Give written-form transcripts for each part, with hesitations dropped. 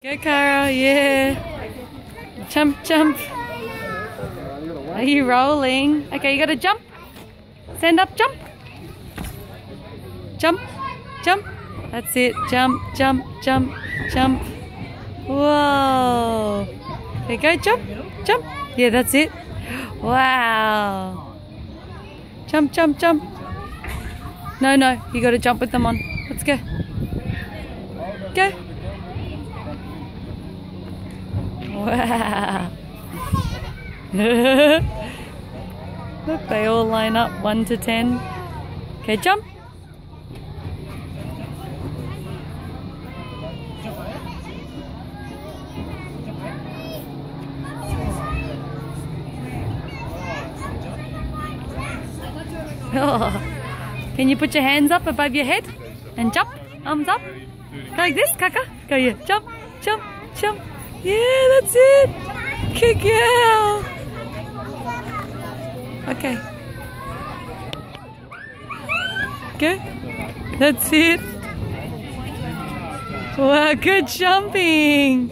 Go, Cara, yeah. Jump, jump. Are you rolling? Okay, you gotta jump. Stand up, jump. Jump, jump. That's it. Jump, jump, jump, jump. Whoa. Okay, go, jump, jump. Yeah, that's it. Wow. Jump, jump, jump. No, no, you gotta jump with them on. Let's go. Go. Wow. Look, they all line up 1 to 10. Okay, jump. Oh. Can you put your hands up above your head and jump? Arms up. Go like this, Kaka. Go here. Jump, jump, jump. Yeah, that's it. Good girl. Okay. Go. That's it. Wow, good jumping.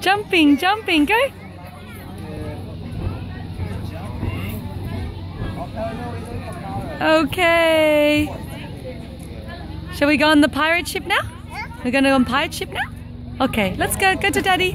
Jumping, jumping, go. Okay. Shall we go on the pirate ship now? We're going to go on pirate ship now? Okay, let's go. Go to Daddy.